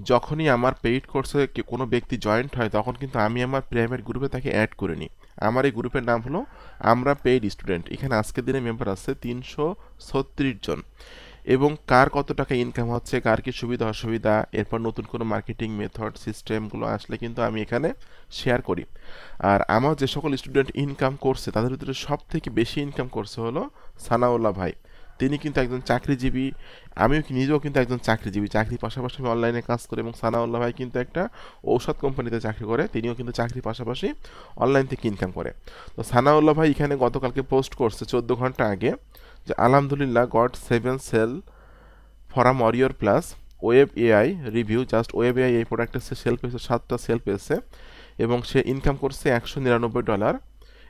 যখনই আমার পেইড কোর্সে কোনো ব্যক্তি জয়েন্ট হয় তখন কিন্তু আমি আমার প্রাইভেট গ্রুপে তাকে অ্যাড করে নিই। আমার এই গ্রুপের নাম হলো আমরা পেইড স্টুডেন্ট। এখানে আজকের দিনে মেম্বার আছে ৩৩৬ জন। এবং কার কত টাকা ইনকাম হচ্ছে, কার কি সুবিধা অসুবিধা, এরপর নতুন কোনো মার্কেটিং মেথড সিস্টেমগুলো আসলে কিন্তু আমি এখানে শেয়ার করি। আর আমার যে সকল স্টুডেন্ট ইনকাম করছে তাদের ভিতরে সব থেকে বেশি ইনকাম করছে হলো সানাউল্লাহ ভাই। তিনি কিন্তু একজন চাকরিজীবী, আমিও নিজেও কিন্তু একজন চাকরিজীবী, চাকরির পাশাপাশি আমি অনলাইনে কাজ করি। এবং সানাউল্লাহ ভাই কিন্তু একটা ঔষধ কোম্পানিতে চাকরি করে, তিনিও কিন্তু চাকরির পাশাপাশি অনলাইন থেকে ইনকাম করে। তো সানাউল্লাহ ভাই এখানে গতকালকে পোস্ট করছে 14 ঘন্টা আগে যে আলহামদুলিল্লাহ got 7 sale for a Warrior Plus Wave AI review. Just Wave AI এই প্রোডাক্টের সে সেল পেয়েছে, 7টা সেল পেয়েছে এবং সে ইনকাম করছে $199।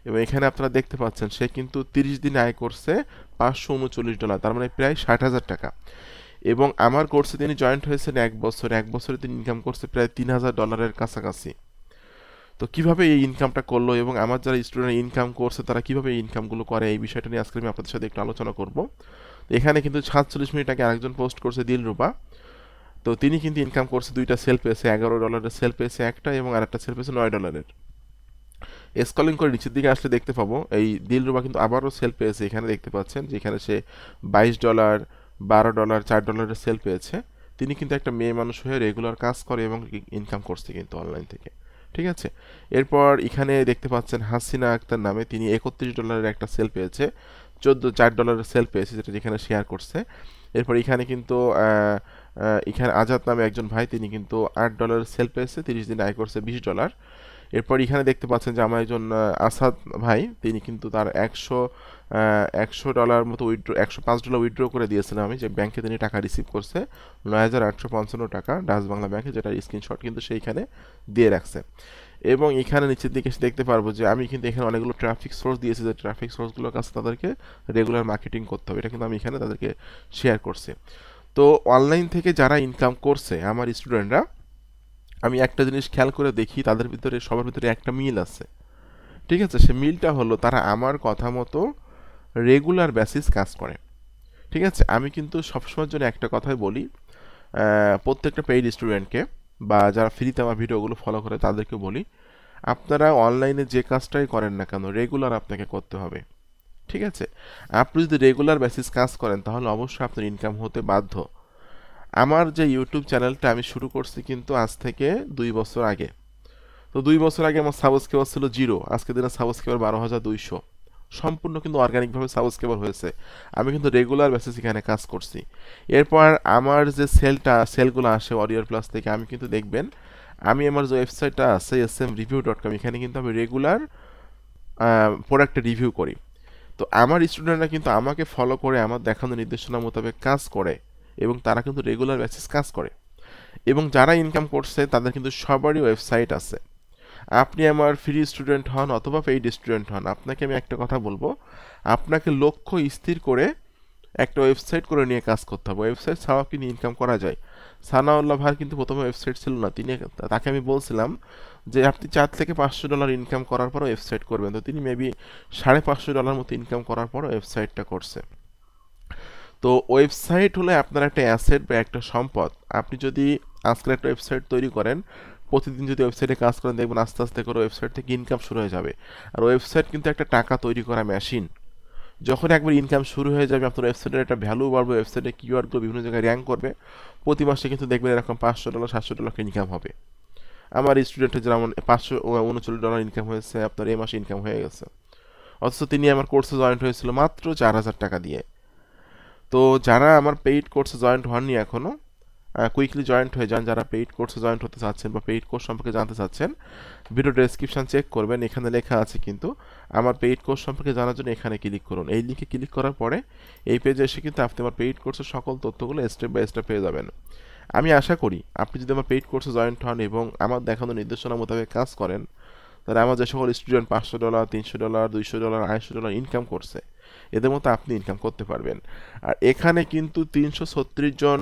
এবং এখানে আপনারা দেখতে পাচ্ছেন সে কিন্তু 30 দিনে আয় করছে $539, তার মানে প্রায় 60,000 টাকা। এবং আমার কোর্সে তিনি জয়েন্ট হয়েছেন 1 বছর, 1 বছরে তিনি ইনকাম করছে প্রায় $3,000 কাছাকাছি। তো কিভাবে এই ইনকামটা করলো এবং আমার যারা স্টুডেন্ট ইনকাম করছে তারা কিভাবে এই ইনকামগুলো করে, এই বিষয়টা নিয়ে আজকে আমি আপনাদের সাথে একটু আলোচনা করব। এখানে কিন্তু 47 মিনিট আগে আরেকজন পোস্ট করছে দিলরুবা। তো তিনি কিন্তু ইনকাম করছে, দুইটা সেল পেয়েছে, $11 সেল পেয়েছে একটা এবং আরেকটা সেল পেয়েছে $9। স্ক্রলিং করে নিচের দিকে আসলে দেখতে পাবো এই দিলরুবা কিন্তু আবারও সেল পেয়েছে। এখানে দেখতে পাচ্ছেন যেখানে সে $22, $12, $4 সেল পেয়েছে। তিনি কিন্তু একটা মেয়ে মানুষ হয়ে রেগুলার কাজ করে এবং ইনকাম করছে কিন্তু অনলাইন থেকে। ঠিক আছে। এরপর এখানে দেখতে পাচ্ছেন হাসিনা আক্তার নামে, তিনি $31 একটা সেল পেয়েছে, $4 সেল পেয়েছে, যেটা যেখানে শেয়ার করছে। এরপর এখানে কিন্তু এখানে আজাদ নামে একজন ভাই, তিনি কিন্তু $8 সেল পেয়েছে, 30 দিন আয় করছে $20। এরপর এখানে দেখতে পাচ্ছেন যে আমার একজন আসাদ ভাই, তিনি কিন্তু তার $100 মতো উইথড্র, $105 উইথড্র করে দিয়েছিলাম আমি যে ব্যাংকে, তিনি টাকা রিসিভ করছে 9,855 টাকা ডাচ বাংলা ব্যাংকে, যেটার স্ক্রিনশট কিন্তু সেইখানে দিয়ে রাখছে। এবং এখানে নিচের দিকে এসে দেখতে পারবো যে আমি কিন্তু এখানে অনেকগুলো ট্রাফিক সোর্স দিয়েছি, যে ট্রাফিক সোর্সগুলোর কাছে তাদেরকে রেগুলার মার্কেটিং করতে হবে, এটা কিন্তু আমি এখানে তাদেরকে শেয়ার করছি। তো অনলাইন থেকে যারা ইনকাম করছে আমার স্টুডেন্টরা, আমি একটা জিনিস খেয়াল করে দেখি তাদের ভিতরে সবার ভিতরে একটা মিল আছে। ঠিক আছে, সে মিলটা হলো তারা আমার কথা মতো রেগুলার বেসিস কাজ করে। ঠিক আছে, আমি কিন্তু সবসময়ের জন্য একটা কথাই বলি প্রত্যেকটা পেইড স্টুডেন্টকে বা যারা ফ্রিতে আমার ভিডিওগুলো ফলো করে তাদেরকে বলি, আপনারা অনলাইনে যে কাজটাই করেন না কেন রেগুলার আপনাকে করতে হবে। ঠিক আছে, আপনি যদি রেগুলার বেসিস কাজ করেন তাহলে অবশ্যই আপনার ইনকাম হতে বাধ্য। আমার যে ইউটিউব চ্যানেলটা আমি শুরু করছি কিন্তু আজ থেকে 2 বছর আগে। তো 2 বছর আগে আমার সাবস্ক্রাইবার ছিল 0, আজকে দিনে সাবস্ক্রাইবার 12,200। সম্পূর্ণ কিন্তু অর্গানিকভাবে সাবস্ক্রাইবার হয়েছে। আমি কিন্তু রেগুলার বেসিস এখানে কাজ করছি। এরপর আমার যে সেলগুলো আসে ওয়ারিয়র প্লাস থেকে, আমি কিন্তু দেখবেন আমি আমার যে ওয়েবসাইটটা আছে smreview.com, এখানে কিন্তু আমি রেগুলার প্রোডাক্টের রিভিউ করি। তো আমার স্টুডেন্টরা কিন্তু আমাকে ফলো করে আমার দেখানো নির্দেশনা মোতাবেক কাজ করে এবং তারা কিন্তু রেগুলার বেসিস কাজ করে। এবং যারা ইনকাম করছে তাদের কিন্তু সবারই ওয়েবসাইট আছে। আপনি আমার ফ্রি স্টুডেন্ট হন অথবা পেইড স্টুডেন্ট হন, আপনাকে আমি একটা কথা বলবো, আপনাকে লক্ষ্য স্থির করে একটা ওয়েবসাইট করে নিয়ে কাজ করতে হবে। ওয়েবসাইট ছাড়াও কিন্তু ইনকাম করা যায়। সানাউল্লাহ ভাই কিন্তু প্রথমে ওয়েবসাইট ছিল না, তাকে আমি বলছিলাম যে আপনি $4 থেকে $500 ইনকাম করার পর ওয়েবসাইট করবেন। তো তিনি মেবি $550 মতো ইনকাম করার পর ওয়েবসাইটটা করছে। তো ওয়েবসাইট হলো আপনার একটা অ্যাসেট বা একটা সম্পদ। আপনি যদি আজকের একটা ওয়েবসাইট তৈরি করেন, প্রতিদিন যদি ওয়েবসাইটে কাজ করেন, দেখবেন আস্তে আস্তে করে ওয়েবসাইট থেকে ইনকাম শুরু হয়ে যাবে। আর ওয়েবসাইট কিন্তু একটা টাকা তৈরি করা মেশিন। যখন একবার ইনকাম শুরু হয়ে যাবে, আপনার ওয়েবসাইটের একটা ভ্যালু বাড়বে, ওয়েবসাইটে কিওয়ার্ডগুলো বিভিন্ন জায়গায় র্যাঙ্ক করবে, প্রতি মাসে কিন্তু দেখবেন এরকম $500 $700 ইনকাম হবে। আমার স্টুডেন্টের যেমন $539 ইনকাম হয়েছে, আপনার এই মাসে ইনকাম হয়ে গেছে। অথচ তিনি আমার কোর্সে জয়েন্ট হয়েছিল মাত্র $4,000 দিয়ে। তো যারা আমার পেইড কোর্সে জয়েন্ট হননি এখনও, কুইকলি জয়েন্ট হয়ে যান। যারা পেইড কোর্সে জয়েন্ট হতে চাচ্ছেন বা পেইড কোর্স সম্পর্কে জানতে চাচ্ছেন, ভিডিও ডেসক্রিপশন চেক করবেন, এখানে লেখা আছে কিন্তু আমার পেইড কোর্স সম্পর্কে জানার জন্য এখানে ক্লিক করুন। এই লিঙ্কে ক্লিক করার পরে এই পেজে এসে কিন্তু আপনি আমার পেইড কোর্সের সকল তথ্যগুলো স্টেপ বাই স্টেপ পেয়ে যাবেন। আমি আশা করি আপনি যদি আমার পেইড কোর্সে জয়েন্ট হন এবং আমার দেখানো নির্দেশনা মোতাবেক কাজ করেন, তাহলে আমার যে সকল স্টুডেন্ট $500 $300 $200 $250 ইনকাম করছে, এদের মতো আপনি ইনকাম করতে পারবেন। আর এখানে কিন্তু 336 জন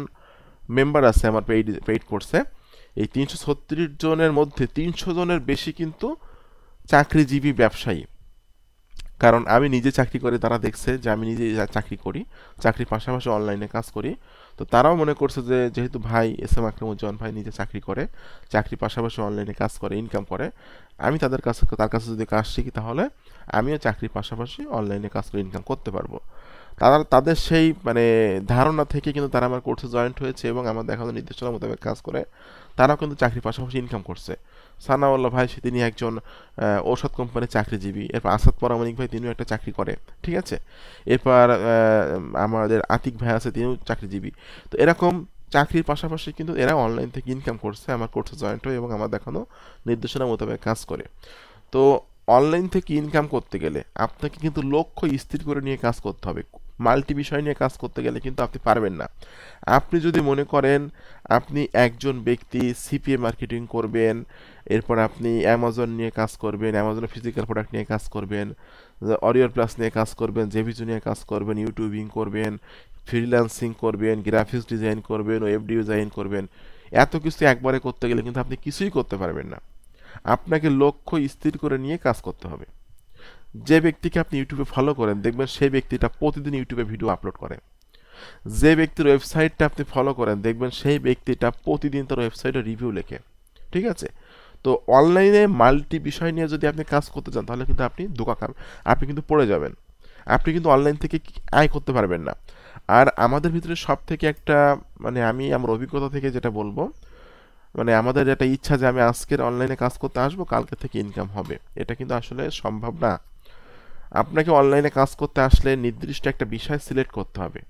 মেম্বার আছে আমার পেইড কোর্সে। এই 336 জনের মধ্যে 300 জনের বেশি কিন্তু চাকরিজীবী ব্যবসায়ী। কারণ আমি নিজে চাকরি করে তারা দেখছে যে আমি নিজে চাকরি করি, চাকরির পাশাপাশি অনলাইনে কাজ করি। তো তারাও মনে করছে যে যেহেতু ভাই এস এম আকরামুজ্জামান ভাই নিজে চাকরি করে, চাকরির পাশাপাশি অনলাইনে কাজ করে, ইনকাম করে, আমি তার কাছে যদি কাজ শিখি তাহলে আমিও চাকরির পাশাপাশি অনলাইনে কাজ করে ইনকাম করতে পারবো। তাদের সেই মানে ধারণা থেকে কিন্তু তারা আমার কোর্সে জয়েন্ট হয়েছে এবং আমার দেখানো নির্দেশনা মোতাবেক কাজ করে তারাও কিন্তু চাকরির পাশাপাশি ইনকাম করছে। সানাউল্লাহ ভাই তিনি একজন ঔষধ কোম্পানির চাকরিজীবী। এরপর আসাদ পরামানিক ভাই তিনিও একটা চাকরি করে, ঠিক আছে। এরপর আমাদের আতিক ভাই আছে, তিনিও চাকরিজীবী। তো এরকম চাকরির পাশাপাশি কিন্তু এরা অনলাইন থেকে ইনকাম করছে, আমার কোর্সে জয়েন্ট হয়ে এবং আমার দেখানো নির্দেশনা মোতাবেক কাজ করে। তো অনলাইন থেকে ইনকাম করতে গেলে আপনাকে কিন্তু লক্ষ্য স্থির করে নিয়ে কাজ করতে হবে। মাল্টি বিষয় নিয়ে কাজ করতে গেলে কিন্তু আপনি পারবেন না। আপনি যদি মনে করেন আপনি একজন ব্যক্তি সিপিএ মার্কেটিং করবেন, এরপর আপনি অ্যামাজন নিয়ে কাজ করবেন, অ্যামাজনের ফিজিক্যাল প্রোডাক্ট নিয়ে কাজ করবেন, অরিয়র প্লাস নিয়ে কাজ করবেন, জেভিজু নিয়ে কাজ করবেন, ইউটিউবিং করবেন, ফ্রিল্যান্সিং করবেন, গ্রাফিক্স ডিজাইন করবেন, ওয়েব ডিজাইন করবেন, এত কিছু একবারে করতে গেলে কিন্তু আপনি কিছুই করতে পারবেন না। আপনাকে লক্ষ্য স্থির করে নিয়ে কাজ করতে হবে। যে ব্যক্তিকে আপনি ইউটিউবে ফলো করেন দেখবেন সেই ব্যক্তিটা প্রতিদিন ইউটিউবে ভিডিও আপলোড করে। যে ব্যক্তির ওয়েবসাইটটা আপনি ফলো করেন দেখবেন সেই ব্যক্তিটা প্রতিদিন তার ওয়েবসাইটে রিভিউ লেখে, ঠিক আছে। তো অনলাইনে মাল্টি বিষয় নিয়ে যদি আপনি কাজ করতে চান তাহলে কিন্তু আপনি কিন্তু পড়ে যাবেন। আপনি কিন্তু অনলাইন থেকে আয় করতে পারবেন না। আর আমাদের ভিতরে সব থেকে একটা মানে আমি আমার অভিজ্ঞতা থেকে যেটা বলবো, মানে আমাদের একটা ইচ্ছা যে আমি আজকের অনলাইনে কাজ করতে আসবো, কালকে থেকে ইনকাম হবে, এটা কিন্তু আসলে সম্ভব না। আপনাকে অনলাইনে কাজ করতে আসলে নির্দিষ্ট একটা বিষয় সিলেক্ট করতে হবে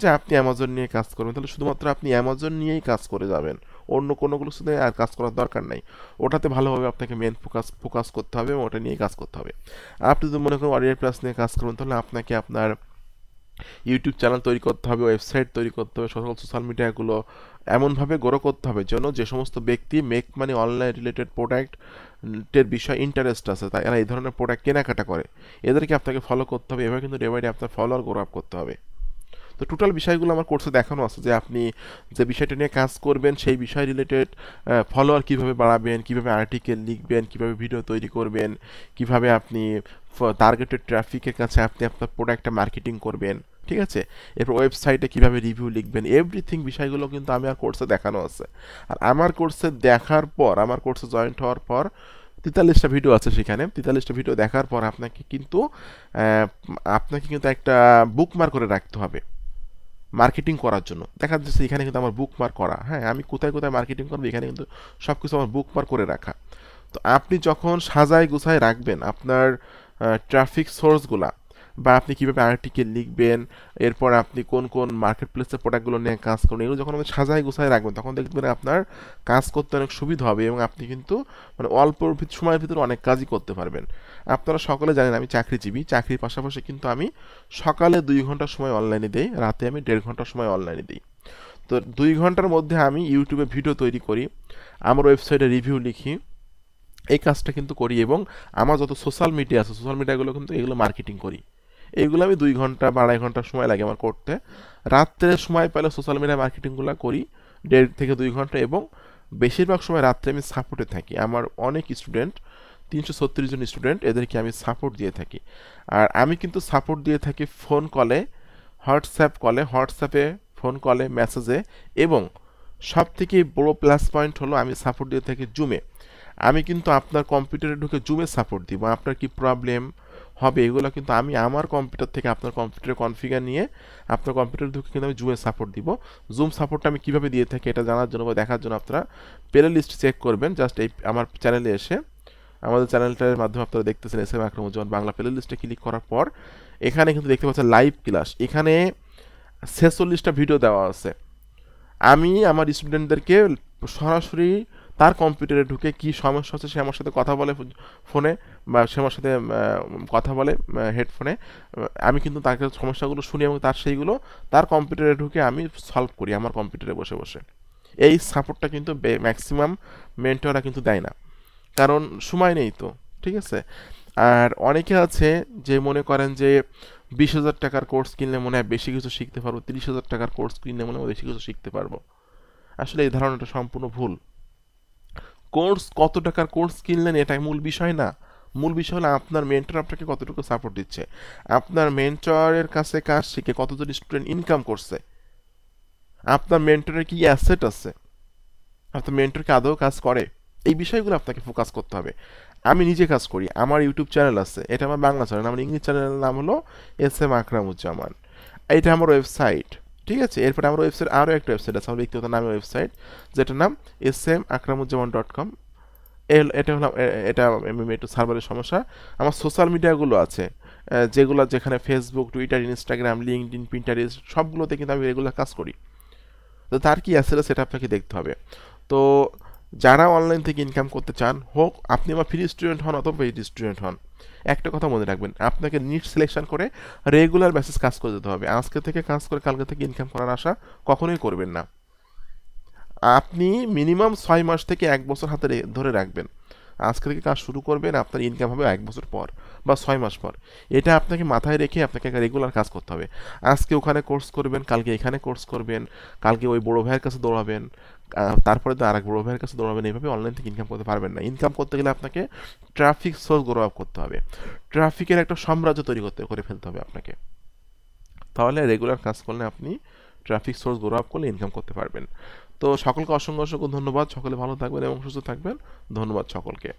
যে আপনি অ্যামাজন নিয়ে কাজ করবেন, তাহলে শুধুমাত্র আপনি অ্যামাজন নিয়েই কাজ করে যাবেন, অন্য কোনোগুলোর সাথে আর কাজ করার দরকার নাই। ওটাতে ভালোভাবে আপনাকে মেন ফোকাস করতে হবে এবং ওটা নিয়েই কাজ করতে হবে। আপনি যদি মনে করেন অরিয়ার প্লাস নিয়ে কাজ করবেন তাহলে আপনাকে আপনার ইউটিউব চ্যানেল তৈরি করতে হবে, ওয়েবসাইট তৈরি করতে হবে, সকল সোশ্যাল মিডিয়াগুলো এমনভাবে গ্রো করতে হবে যেন যে সমস্ত ব্যক্তি মেক মানি অনলাইন রিলেটেড প্রোডাক্টের বিষয়ে ইন্টারেস্ট আছে, তাই এরা এই ধরনের প্রোডাক্ট কেনাকাটা করে, এদেরকে আপনাকে ফলো করতে হবে। এভাবে কিন্তু ডে বাই ডে আপনার ফলোয়ার গ্রো আপ করতে হবে। তো টোটাল বিষয়গুলো আমার কোর্সে দেখানো আছে যে আপনি যে বিষয়টা নিয়ে কাজ করবেন সেই বিষয় রিলেটেড ফলোয়ার কীভাবে বাড়াবেন, কীভাবে আর্টিকেল লিখবেন, কীভাবে ভিডিও তৈরি করবেন, কীভাবে আপনি টার্গেটেড ট্রাফিকের কাছে আপনি আপনার প্রোডাক্টটা মার্কেটিং করবেন, ঠিক আছে। এরপর ওয়েবসাইটে কীভাবে রিভিউ লিখবেন, এভরিথিং বিষয়গুলো কিন্তু আমার কোর্সে দেখানো আছে। আর আমার কোর্সে দেখার পর, আমার কোর্সে জয়েন্ট হওয়ার পর 43টা ভিডিও আছে, সেখানে 43টা ভিডিও দেখার পর আপনাকে কিন্তু একটা বুকমার্ক করে রাখতে হবে মার্কেটিং করার জন্য। দেখা যাচ্ছে এখানে কিন্তু আমার বুকমার্ক করা, হ্যাঁ, আমি কোথায় কোথায় মার্কেটিং করবো এখানে কিন্তু সব কিছু আমার বুকমার্ক করে রাখা। তো আপনি যখন সাজায় গুছায় রাখবেন আপনার ট্রাফিক সোর্সগুলা, বা আপনি কীভাবে আর্টিকেল লিখবেন, এরপর আপনি কোন কোন মার্কেট প্লেসের প্রোডাক্টগুলো নিয়ে কাজ করবেন, এগুলো যখন আপনি সাজায় গুছায় রাখবেন তখন দেখবেন আপনার কাজ করতে অনেক সুবিধা হবে এবং আপনি কিন্তু মানে অল্প সময়ের ভিতরে অনেক কাজই করতে পারবেন। আপনারা সকলে জানেন আমি চাকরিজীবী, চাকরির পাশাপাশি কিন্তু আমি সকালে 2 ঘন্টা সময় অনলাইনে দিই, রাতে আমি 1.5 ঘন্টা সময় অনলাইনে দিই। তো 2 ঘন্টার মধ্যে আমি ইউটিউবে ভিডিও তৈরি করি, আমার ওয়েবসাইটে রিভিউ লিখি, এই কাজটা কিন্তু করি এবং আমার যত সোশ্যাল মিডিয়া আছে সোশ্যাল মিডিয়াগুলো কিন্তু এগুলো মার্কেটিং করি। এইগুলো আমি 2 ঘন্টা বা 2.5 ঘন্টা সময় লাগে আমার করতে। রাত্রে সময় পেলে সোশ্যাল মিডিয়া মার্কেটিংগুলো করি 1.5 থেকে 2 ঘন্টা, এবং বেশিরভাগ সময় রাত্রে আমি সাপোর্টে থাকি। আমার অনেক স্টুডেন্ট, 336 জন স্টুডেন্ট, এদেরকে আমি সাপোর্ট দিয়ে থাকি। আর আমি কিন্তু সাপোর্ট দিয়ে থাকি ফোন কলে, হোয়াটসঅ্যাপে, ফোন কলে, মেসেজে, এবং সব থেকে বড় প্লাস পয়েন্ট হলো আমি সাপোর্ট দিয়ে থাকি জুমে। আমি কিন্তু আপনার কম্পিউটারে ঢুকে জুমে সাপোর্ট দিব, আপনার কি প্রবলেম হবে এগুলো কিন্তু আমি আমার কম্পিউটার থেকে আপনার কম্পিউটারে কনফিগার নিয়ে আপনার কম্পিউটারে ঢুকে কিন্তু আমি জুমে সাপোর্ট দিব। জুম সাপোর্টটা আমি কীভাবে দিয়ে থাকি এটা জানার জন্য বা দেখার জন্য আপনারা প্লে লিস্ট চেক করবেন। জাস্ট এই আমার চ্যানেলে এসে, আমাদের চ্যানেলটার মাধ্যমে আপনারা দেখতেছেন এস এম আকরামুজ্জামান বাংলা, প্লে লিস্টে ক্লিক করার পর এখানে কিন্তু দেখতে পাচ্ছেন লাইভ ক্লাস, এখানে 46টা ভিডিও দেওয়া আছে। আমি আমার স্টুডেন্টদেরকে সরাসরি তার কম্পিউটারে ঢুকে কি সমস্যা হচ্ছে সে আমার সাথে কথা বলে ফোনে, বা সে আমার সাথে কথা বলে হেডফোনে, আমি কিন্তু তাকে সমস্যাগুলো শুনি এবং সেইগুলো তার কম্পিউটারে ঢুকে আমি সলভ করি আমার কম্পিউটারে বসে বসে। এই সাপোর্টটা কিন্তু ম্যাক্সিমাম মেন্টররা কিন্তু দেয় না, কারণ সময় নেই তো, ঠিক আছে। আর অনেকে আছে যে মনে করেন যে 20,000 টাকার কোর্স কিনলে মনে হয় বেশি কিছু শিখতে পারবো, 30,000 টাকার কোর্স কিনলে মনে হয় বেশি কিছু শিখতে পারবো। আসলে এই ধারণাটা সম্পূর্ণ ভুল। কত টাকার কোর্স কিনলেন এটাই মূল বিষয় না। মূল বিষয় হলো আপনার মেন্টর আপনাকে কতটুকু সাপোর্ট দিচ্ছে, আপনার মেন্টরের কাছে কাজ শিখে কতজন স্টুডেন্ট ইনকাম করছে, আপনার মেন্টরের কি অ্যাসেট আছে, আপনার মেন্টর কি আদৌ কাজ করে, এই বিষয়গুলো আপনাকে ফোকাস করতে হবে। আমি নিজে কাজ করি, আমার ইউটিউব চ্যানেল আছে, এটা আমার বাংলা চ্যানেল, আমার ইংলিশ চ্যানেলের নাম হলো SM আকরামুজ্জামান, এটা আমার ওয়েবসাইট। ঠিক আছে, এরপরে আমার ওয়েবসাইট আরও একটা ওয়েবসাইট আছে, আমার ব্যক্তিগত নামে ওয়েবসাইট, যেটার নাম SMakramuzzaman.com। এটা হলো এটা একটু সার্ভারের সমস্যা। আমার সোশ্যাল মিডিয়াগুলো আছে, যেগুলো যেখানে Facebook, Twitter, Instagram, LinkedIn, Pinterest সবগুলোতে কিন্তু আমি রেগুলার কাজ করি। তো তার কি আসলে সেটা আপনাকে দেখতে হবে। তো যারা অনলাইন থেকে ইনকাম করতে চান, হোক আপনি আমার ফ্রি স্টুডেন্ট হন অথবা পেইড স্টুডেন্ট হন, একটা কথা মনে রাখবেন, আপনাকে নিট সিলেকশন করে রেগুলার বেসিস কাজ করে যেতে হবে। আজকে থেকে কাজ করে কালকে থেকে ইনকাম করার আশা কখনোই করবেন না। আপনি মিনিমাম 6 মাস থেকে 1 বছর হাতে ধরে রাখবেন। আজকে থেকে কাজ শুরু করবেন, আপনার ইনকাম হবে 1 বছর পর বা 6 মাস পর। এটা আপনাকে মাথায় রেখে আপনাকে রেগুলার কাজ করতে হবে। আজকে ওখানে কোর্স করবেন, কালকে এখানে কোর্স করবেন, কালকে ওই বড় ভাইয়ের কাছে দৌড়াবেন, তারপরে তো আরেক বড় ভাইয়ের কাছে দৌড়াবেন। এইভাবে অনলাইন থেকে ইনকাম করতে পারবেন না। ইনকাম করতে গেলে আপনাকে ট্রাফিক সোর্স গ্রো আপ করতে হবে, ট্রাফিকের একটা সাম্রাজ্য তৈরি করে ফেলতে হবে আপনাকে। তাহলে রেগুলার কাজ করলে আপনি ট্রাফিক সোর্স গ্রো আপ করলে ইনকাম করতে পারবেন। তো সকলকে অসংখ্য অসংখ্য ধন্যবাদ, সকলে ভালো থাকবেন এবং সুস্থ থাকবেন। ধন্যবাদ সকলকে।